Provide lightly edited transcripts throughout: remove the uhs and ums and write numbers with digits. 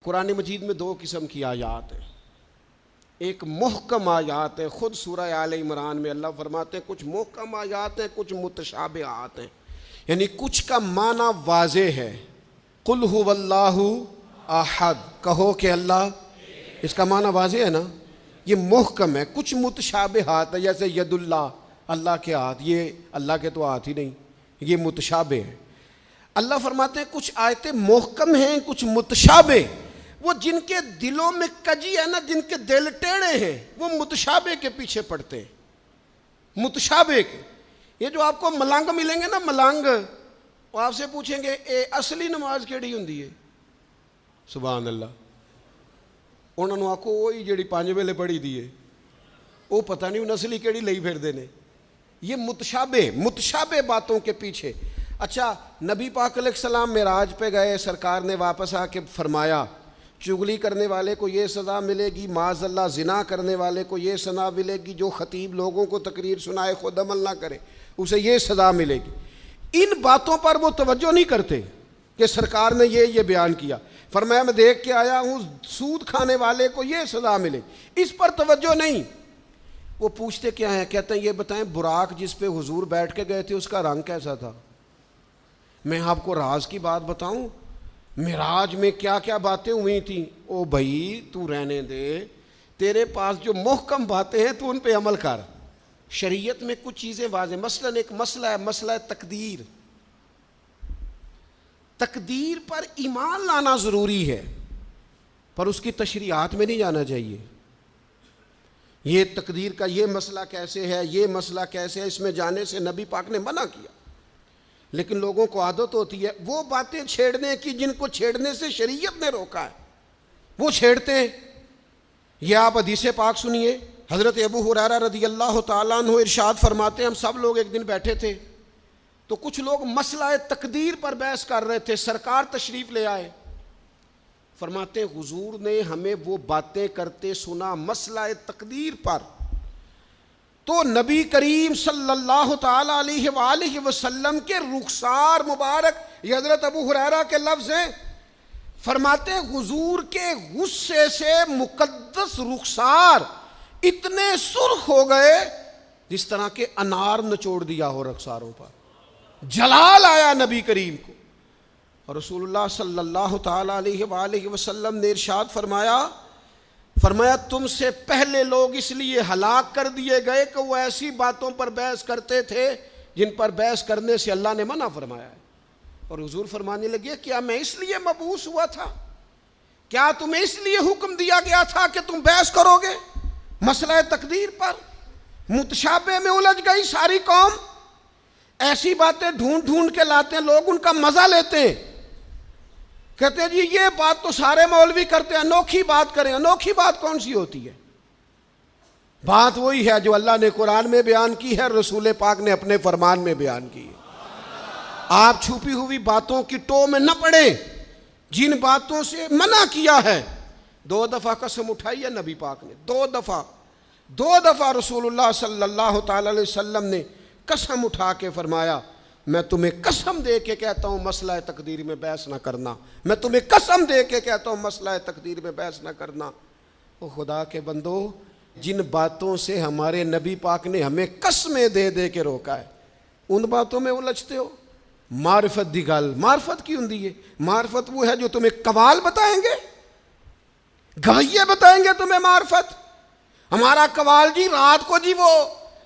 قرآن مجید میں دو قسم کی آیات ہیں، ایک محکم آیات ہے، خود سورہ آل عمران میں اللہ فرماتے ہیں کچھ محکم آیات ہیں، کچھ متشابہات ہیں، یعنی کچھ کا معنی واضح ہے، قل هو اللہ احد، کہو کہ اللہ، اس کا معنی واضح ہے نا، یہ محکم ہے۔ کچھ متشابہات ہے، جیسے ید اللہ، اللہ کے ہاتھ، یہ اللہ کے تو ہاتھ ہی نہیں، یہ متشابہ ہے۔ اللہ فرماتے ہیں کچھ آیتیں محکم ہیں، کچھ متشابہ، وہ جن کے دلوں میں کجی ہے نا، جن کے دل ٹیڑے ہیں، وہ متشابہ کے پیچھے پڑتے ہیں، متشابہ کے۔ یہ جو آپ کو ملنگ ملیں گے نا، ملنگ، وہ آپ سے پوچھیں گے اے اصلی نماز کیڑی ہوندی ہے؟ سبحان اللہ، انہوں نے آکھو وہی جڑی 5 ویلے پڑھی دی ہے، وہ پتہ نہیں ان اصلی کیڑی لئی پھر دینے۔ یہ متشابہ باتوں کے پیچھے۔ اچھا، نبی پاک علیہ السلام معراج پہ گئے، سرکار نے واپس آ کے فرمایا چغلی کرنے والے کو یہ سزا ملے گی، معاذ اللہ زنا کرنے والے کو یہ سزا ملے گی، جو خطیب لوگوں کو تقریر سنائے خود عمل نہ کرے اسے یہ سزا ملے گی۔ ان باتوں پر وہ توجہ نہیں کرتے کہ سرکار نے یہ بیان کیا۔ فرمایا میں دیکھ کے آیا ہوں سود کھانے والے کو یہ سزا ملے، اس پر توجہ نہیں۔ وہ پوچھتے کیا ہیں؟ کہتے ہیں یہ بتائیں براق جس پہ حضور بیٹھ کے گئے تھے اس کا رنگ کیسا تھا؟ میں آپ کو راز کی بات بتاؤں، معراج میں کیا کیا باتیں ہوئی تھیں؟ او بھائی تو رہنے دے، تیرے پاس جو محکم باتیں ہیں تو ان پہ عمل کر۔ شریعت میں کچھ چیزیں واضح، مثلا ایک مسئلہ ہے، مسئلہ تقدیر۔ تقدیر پر ایمان لانا ضروری ہے، پر اس کی تشریحات میں نہیں جانا چاہیے۔ یہ تقدیر کا یہ مسئلہ کیسے ہے، یہ مسئلہ کیسے ہے، اس میں جانے سے نبی پاک نے منع کیا، لیکن لوگوں کو عادت ہوتی ہے وہ باتیں چھیڑنے کی جن کو چھیڑنے سے شریعت نے روکا ہے، وہ چھیڑتے ہیں۔ یہ آپ حدیث پاک سنیے، حضرت ابو ہریرہ رضی اللہ تعالیٰ عنہ ارشاد فرماتے ہیں ہم سب لوگ ایک دن بیٹھے تھے تو کچھ لوگ مسئلہ تقدیر پر بحث کر رہے تھے، سرکار تشریف لے آئے، فرماتے ہیں حضور نے ہمیں وہ باتیں کرتے سنا مسئلہ تقدیر پر، تو نبی کریم صلی اللہ تعالی علیہ وآلہ وسلم کے رخسار مبارک، یہ حضرت ابو ہریرہ کے لفظ ہیں، فرماتے ہیں حضور کے غصے سے مقدس رخسار اتنے سرخ ہو گئے جس طرح کے انار نچوڑ دیا ہو رخساروں پر، جلال آیا نبی کریم کو۔ اور رسول اللہ صلی اللہ تعالی علیہ وآلہ وسلم نے ارشاد فرمایا تم سے پہلے لوگ اس لیے ہلاک کر دیے گئے کہ وہ ایسی باتوں پر بحث کرتے تھے جن پر بحث کرنے سے اللہ نے منع فرمایا ہے۔ اور حضور فرمانے لگے کیا میں اس لیے مبعوث ہوا تھا؟ کیا تمہیں اس لیے حکم دیا گیا تھا کہ تم بحث کرو گے مسئلہ تقدیر پر؟ متشابہ میں الجھ گئی ساری قوم، ایسی باتیں ڈھونڈ ڈھونڈ کے لاتے ہیں، لوگ ان کا مزہ لیتے ہیں، کہتے ہیں جی یہ بات تو سارے مولوی کرتے ہیں، انوکھی بات کریں۔ انوکھی بات کون سی ہوتی ہے؟ بات وہی ہے جو اللہ نے قرآن میں بیان کی ہے، رسول پاک نے اپنے فرمان میں بیان کی ہے۔ آپ چھپی ہوئی باتوں کی ٹو میں نہ پڑیں، جن باتوں سے منع کیا ہے۔ 2 دفعہ قسم اٹھائی ہے نبی پاک نے، 2 دفعہ رسول اللہ صلی اللہ تعالی علیہ وسلم نے قسم اٹھا کے فرمایا میں تمہیں قسم دے کے کہتا ہوں مسئلہ تقدیر میں بحث نہ کرنا، میں تمہیں قسم دے کے کہتا ہوں مسئلہ تقدیر میں بحث نہ کرنا۔ او خدا کے بندو، جن باتوں سے ہمارے نبی پاک نے ہمیں قسمیں دے دے کے روکا ہے ان باتوں میں الجھتے ہو۔ معرفت دی گل، معرفت کی ہوندی ہے؟ معرفت وہ ہے جو تمہیں قوال بتائیں گے، گویے بتائیں گے تمہیں معرفت۔ ہمارا قوال جی رات کو جی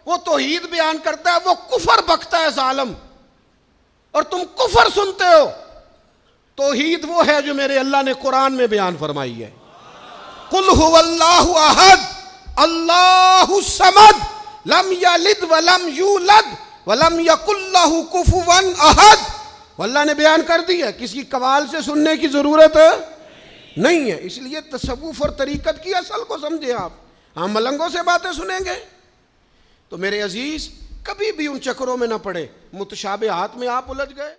وہ توحید بیان کرتا ہے، وہ کفر بکتا ہے ظالم، اور تم کفر سنتے ہو۔ توحید وہ ہے جو میرے اللہ نے قرآن میں بیان فرمائی ہے، قل هو اللہ احد اللہ الصمد لم یلد ولم یولد ولم یکن لہ کفوا احد۔ اللہ نے بیان کر دی ہے، کسی قوال سے سننے کی ضرورت نہیں ہے۔ اس لیے تصوف اور طریقت کی اصل کو سمجھے آپ، ہم ملنگوں سے باتیں سنیں گے؟ تو میرے عزیز کبھی بھی ان چکروں میں نہ پڑے، متشابہات میں آپ الجھ گئے۔